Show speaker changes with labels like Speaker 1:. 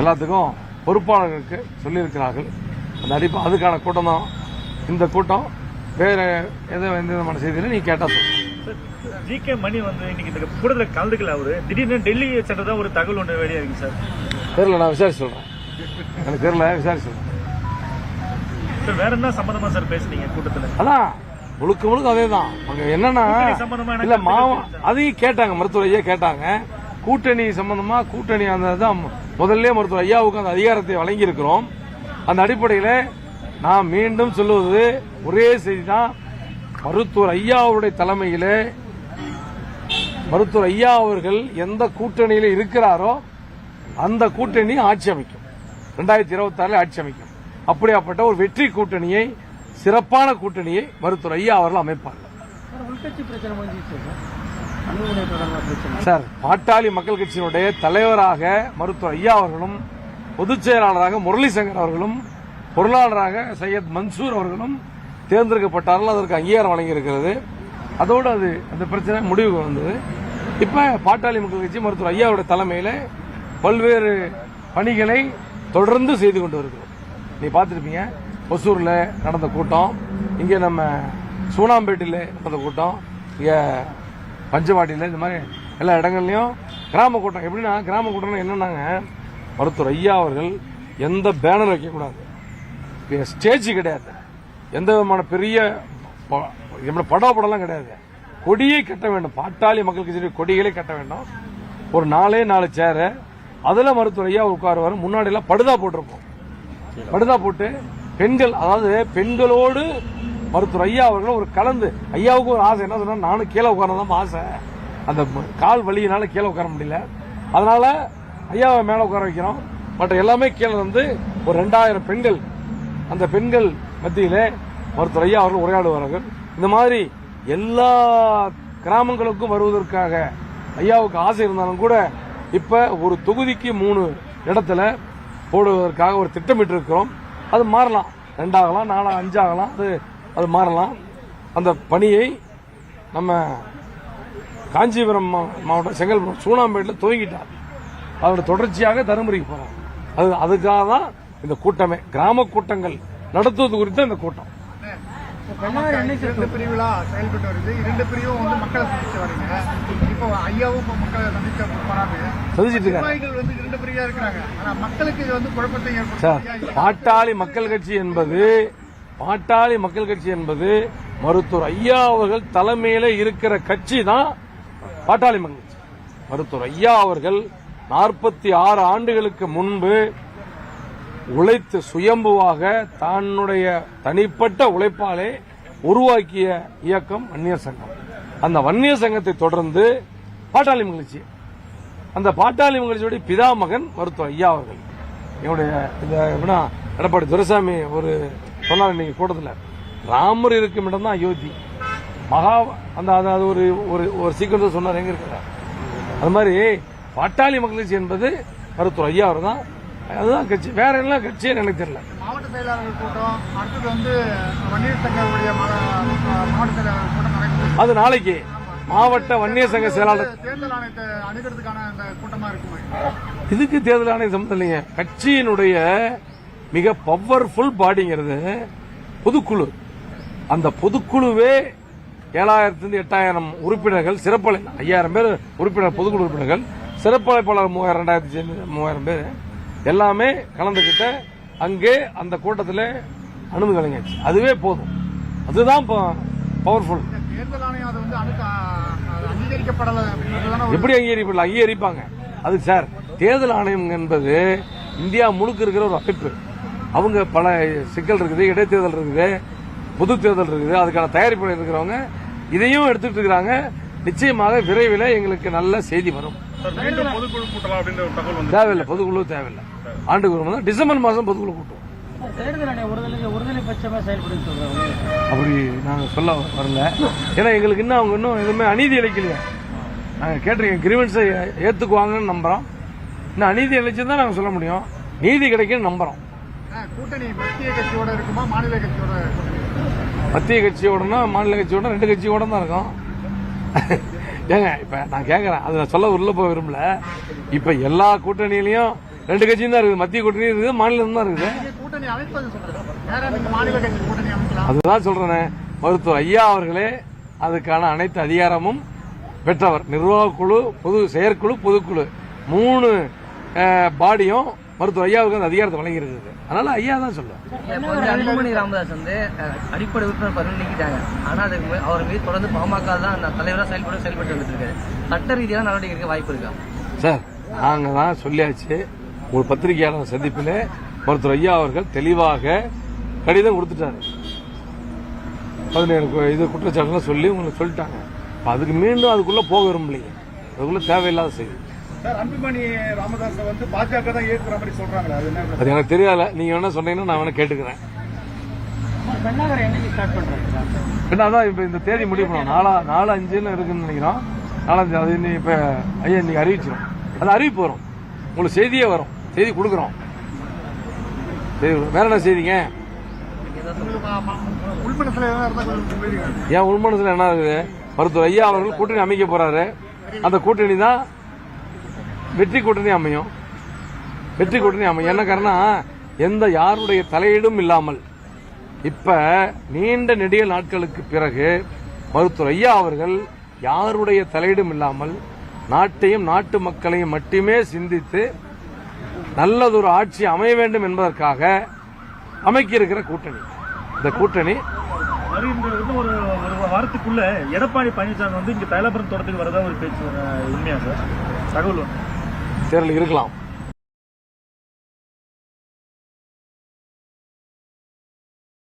Speaker 1: எல்லாத்துக்கும் பொறுப்பாளர்களுக்கு சொல்லியிருக்கிறார்கள். அந்த அதுக்கான கூட்டம் தான் இந்த கூட்டம். வேற எந்த விதமான செய்தியில நீ கேட்டா சொல்லு.
Speaker 2: ஜி.கே. மணி இன்னைக்கு இந்த கூட்டத்தில் கலந்துக்கல. அவரு திடீர்னு டெல்லி சென்றதா ஒரு தகவல் ஒன்று வெளியா இருக்கு சார்.
Speaker 1: தெரியல, நான் விசாரிச்சு சொல்றேன். எனக்கு தெரியல, விசாரிச்சு சொல்றேன்.
Speaker 2: சார் வேற என்ன சம்பந்தமா சார் பேசுறீங்க கூட்டத்தில்?
Speaker 1: அதான் முழுக்க அதே தான். அங்க என்னன்னா இல்ல அதையும் கேட்டாங்க, மருத்துவர் ஐயா கேட்டாங்க. கூட்டணி சம்பந்தமா கூட்டணி அந்த முதல்ல மருத்துவர் ஐயாவுக்கு அந்த அதிகாரத்தை வழங்கி இருக்கிறோம். அந்த அடிப்படையில் நான் மீண்டும் சொல்லுவது ஒரே செய்தி தான். மருத்துவர் ஐயாவுடைய தலைமையிலே மருத்துவர் ஐயா அவர்கள் எந்த கூட்டணியில் இருக்கிறாரோ அந்த கூட்டணி ஆட்சி அமைக்கும். 2026 ஆட்சி அமைக்கும். அப்படியாப்பட்ட ஒரு வெற்றி கூட்டணியை, சிறப்பான கூட்டணியை மருத்துவர் ஐயா அவர்கள் அமைப்பார்கள். சார், பாட்டாளி மக்கள் கட்சியினுடைய தலைவராக மருத்துவர் ஐயா அவர்களும், பொதுச் செயலாளராக முரளி சங்கர் அவர்களும், பொருளாளராக சையத் மன்சூர் அவர்களும் தேர்ந்தெடுக்கப்பட்டார்கள். அதற்கு அங்கீகாரம் வழங்கியிருக்கிறது. அதோடு அந்த பிரச்சனை முடிவுக்கு வந்தது. இப்ப பாட்டாளி மக்கள் கட்சி மருத்துவர் ஐயாவுடைய தலைமையில பல்வேறு பணிகளை தொடர்ந்து செய்து கொண்டு வருகிறோம். நீ பார்த்திருப்பீங்க, ஒசூர்ல நடந்த கூட்டம், இங்க நம்ம சூனாம்பேட்டில நடந்த கூட்டம், இங்க பஞ்சவாட்டியில, இந்த மாதிரி எல்லா இடங்கள்லயும் கிராம கூட்டம். எப்படின்னா கிராம கூட்டம் என்னன்னாங்க, மருத்துவர் ஐயா அவர்கள் எந்த பேனர் வைக்கக்கூடாது, ஸ்டேஜ் கிடையாது, எந்த விதமான பெரிய படம்லாம் கிடையாது, கொடியை கட்ட வேண்டும். பாட்டாளி மக்கள் கட்சி கொடிகளை கட்ட வேண்டும். ஒரு 4 சேரு, அதுல மருத்துவர் ஐயா உட்காருவார். முன்னாடி எல்லாம் படுதா போட்டிருப்போம். படுதா போட்டு பெண்கள், அதாவது பெண்களோடு மருத்துவர் ஐயா அவர்கள் ஒரு கலந்து. ஐயாவுக்கு ஒரு ஆசை என்ன சொன்னா, நானும் கீழே உட்காரதான் ஆசை. அந்த கால் வலியினால கீழே உட்கார முடியல. அதனால ஐயாவை மேல உட்கார வைக்கிறோம். மற்ற எல்லாமே கீழே ஒரு 2000 பெண்கள், அந்த பெண்கள் மத்தியிலே மருத்துவர் ஐயா அவர்கள் உரையாடுவார்கள். இந்த மாதிரி எல்லா கிராமங்களுக்கும் வருவதற்காக ஐயாவுக்கு ஆசை இருந்தாலும் கூட இப்ப ஒரு தொகுதிக்கு 3 இடத்துல போடுவதற்காக ஒரு திட்டமிட்டு இருக்கிறோம். அது மாறலாம், 2 ஆகலாம், 4 5 ஆகலாம், அது மாறலாம். அந்த பணியை நம்ம காஞ்சிபுரம் மாவட்டம் செங்கல்பட்டு சூனாம்பேட்டில் துவங்கிட்டார். அதோட தொடர்ச்சியாக தருமபுரிக்கு போறாங்க. அதுக்காக தான் இந்த கூட்டமே. கிராம கூட்டங்கள் நடத்துவது குறித்த இந்த கூட்டம்.
Speaker 3: 2 பிரிவுகளா செயல்பட்டு வருது. 2 பிரிவும் மக்களை சந்திச்சு வரீங்க. இப்போ ஐயாவும் மக்களை
Speaker 1: சந்திச்சிட்டு இருக்காங்க.
Speaker 3: 2 பிரிவா இருக்கிறாங்க. ஆனா மக்களுக்கு இது குழப்பத்தை
Speaker 1: ஏற்படுத்தும். பாட்டாளி மக்கள் கட்சி என்பது மருத்துவர் ஐயா அவர்கள் தலைமையில இருக்கிற கட்சி தான் பாட்டாளி மக்கள் கட்சி. மருத்துவர் ஐயா அவர்கள் 46 ஆண்டுகளுக்கு முன்பு உழைத்து சுயம்புவாக தன்னுடைய தனிப்பட்ட உழைப்பாலே உருவாக்கிய இயக்கம் வன்னியர் சங்கம். அந்த வன்னியர் சங்கத்தை தொடர்ந்து பாட்டாளி மகிழ்ச்சி, அந்த பாட்டாளி மகிழ்ச்சியுடைய பிதாமகன் மருத்துவர் ஐயா அவர்கள். என்னுடைய எடப்பாடி துரைசாமி ஒரு சொன்னார் இன்னைக்கு கூட்டத்தில், ராமர் இருக்கும் இடம் தான் அயோத்தி. அது ஒரு சீக்கிரம் சொன்னார், எங்க இருக்கிறார். அது மாதிரி பாட்டாளி மகிழ்ச்சி என்பது மருத்துவர் ஐயா அவர் தான். அதுதான் கட்சி, வேற என்ன கட்சி எனக்கு தெரியல.
Speaker 3: மாவட்ட செயலாளர்கள் கூட்டம், அடுத்தது வன்னியர் சங்கங்களுடைய மாவட்ட செயலாளர்கள் கூட்டம் நடக்குது.
Speaker 1: அது நாளைக்கு மாவட்ட வன்னியர் சங்க செயலாளர்
Speaker 3: தேர்தல் ஆணையத்தை அணுகிறதுக்கான அந்த கூட்டமா இருக்குமா?
Speaker 1: இதுக்கு தேர்தல் ஆணையம் சம்பந்தம் இல்லைங்க. கட்சியினுடைய மிக பவர்ஃபுல் பாடிங்கிறது பொதுக்குழு. அந்த பொதுக்குழுவே 7000 8000 உறுப்பினர்கள், சிறப்பு 5000 பேர் உறுப்பினர், பொதுக்குழு உறுப்பினர்கள், சிறப்பு அழைப்பாளர் 3000 பேர் எல்லாமே கலந்துகிட்ட அங்கே அந்த கூட்டத்தில் அனுமதி வழங்கியாச்சு. அதுவே போதும். அதுதான் பவர்ஃபுல்.
Speaker 3: தேர்தல் ஆணையம் அங்கீகரிக்கப்படல.
Speaker 1: எப்படி அங்கீகரிப்படல? அங்கீகரிப்பாங்க. அது சார், தேர்தல் ஆணையம் என்பது இந்தியா முழுக்க இருக்கிற ஒரு அமைப்பு. அவங்க பல சிக்கல் இருக்குது, இடைத்தேர்தல் இருக்குது, பொது தேர்தல் இருக்குது, அதுக்கான தயாரிப்பு இருக்கிறவங்க இதையும் எடுத்துட்டு இருக்கிறாங்க. நிச்சயமாக விரைவில் எங்களுக்கு நல்ல செய்தி வரும். தேவையில்லை, பொதுக்குழு தேவையில்லை. ஆண்டுக்கு ஒரு டிசம்பர் மாதம் பொதுக்குழு கூட்டம். அப்படி நாங்க சொல்ல வரல. ஏன்னா எங்களுக்கு இன்னும் அவங்க இன்னும் எதுவுமே அநீதி இழைக்கலையா. நாங்க கேட்டிருக்கோம், கிரிவன்ஸை ஏத்துக்குவாங்கன்னு நம்புறோம். இன்னும் அநீதி இழைச்சுதான் நாங்க சொல்ல முடியும். நீதி கிடைக்கும் நம்புறோம்.
Speaker 3: கூட்டணி மத்திய கட்சியோட இருக்குமா, மாநில கட்சியோட?
Speaker 1: மத்திய கட்சியோடனா மாநில கட்சியோட 2 கட்சியோட தான் இருக்கும். ஏங்க இப்ப நான் கேக்குறேன், அது நான் சொல்ல உள்ள போக விரும்பல. இப்ப எல்லா கூட்டணியிலையும் 2 கட்சியும் தான் இருக்குது. மத்திய கூட்டணி இருக்குது, மாநிலம் தான் இருக்குது.
Speaker 3: நீங்க கூட்டணி அமைப்பது சொல்றது வேற நீங்க மாநில கட்சி கூட்டணி அமைக்கலாம்.
Speaker 1: அதுதான் சொல்றேன். மருத்துவர் ஐயா அவர்களே அதுக்கான அனைத்து அதிகாரமும் பெற்றவர். நிர்வாக குழு, பொது செயற்குழு, பொதுக்குழு 3 பாடியும் மருத்துவர் ஐயாவுக்கு அந்த அதிகாரத்தை வழங்கி இருக்குது. அதனால ஐயா தான் சொல்லுவேன்.
Speaker 4: இப்போ வந்து அன்புமணி ராமதாஸ் வந்து அடிப்படை உறுப்பினர் பதவி நீக்கிட்டாங்க. ஆனா அதுக்கு அவர் மீது தொடர்ந்து பாமக தான் தலைவராக செயல்பட்டு வந்துட்டு இருக்காரு. சட்ட ரீதியாக நடவடிக்கை எடுக்க வாய்ப்பு இருக்கா
Speaker 1: சார்? நாங்க தான் சொல்லியாச்சு. ஒரு பத்திரிகையாளர் சந்திப்பில் மருத்துவர் ஐயா அவர்கள் தெளிவாக கடிதம் கொடுத்துட்டாரு. 17 இது குற்றச்சாட்டுலாம் சொல்லி உங்களுக்கு சொல்லிட்டாங்க. அதுக்கு மீண்டும் அதுக்குள்ள போக விரும்பலையே. அதுக்குள்ள தேவையில்லாத செய்தி.
Speaker 3: சார், அன்புமணி ராமதாஸ் வந்து பாஜக தான் ஏற்கிற மாதிரி சொல்றாங்களே, அது என்ன?
Speaker 1: அது எனக்கு தெரியல. நீங்க என்ன சொன்னீங்கன்னா நான் வேணா கேட்டுக்கிறேன்.
Speaker 3: பெண்ணாகரை என்னைக்கு ஸ்டார்ட் பண்றாங்க?
Speaker 1: என்ன அதான் இப்ப இந்த தேதி முடிவு பண்ணுவோம். 4-5 இருக்குன்னு நினைக்கிறோம். 4 அது இன்னும் இப்ப ஐயா இன்னைக்கு அறிவிச்சிடும். அது அறிவிப்பு வரும், உங்களுக்கு செய்தியே வரும். செய்தி கொடுக்குறோம். வேற என்ன செய்திங்க?
Speaker 3: உள்மனசுல எதாவது இருந்தா கொஞ்சம் சொல்லிடுங்க.
Speaker 1: ஏன் உள்மனசுல என்ன இருக்குது? மருத்துவர் ஐயா அவர்கள் கூட்டணி அமைக்க போறாரு. அந்த கூட்டணி தான் வெற்றி கூட்டணி அமையும். வெற்றி கூட்டணி அமையும். என்ன காரணம்? எந்த யாருடைய தலையீடும் இல்லாமல் இப்ப நீண்ட நெடிய நாட்களுக்கு பிறகு மருத்துவர் ஐயா அவர்கள் யாருடைய தலையீடும் இல்லாமல் நாட்டையும் நாட்டு மக்களையும் மட்டுமே சிந்தித்து நல்லதொரு ஆட்சி அமைய வேண்டும் என்பதற்காக அமைக்க இருக்கிற கூட்டணி. இந்த கூட்டணி
Speaker 2: ஒரு வாரத்துக்குள்ள எடப்பாடி பழனிசாமி வந்து இங்க தைலாபுரம் தோட்டத்துக்கு வரதா ஒரு பேச்சு உண்மையா சார்? தகவல்
Speaker 1: தேர்தல் இருக்கலாம்.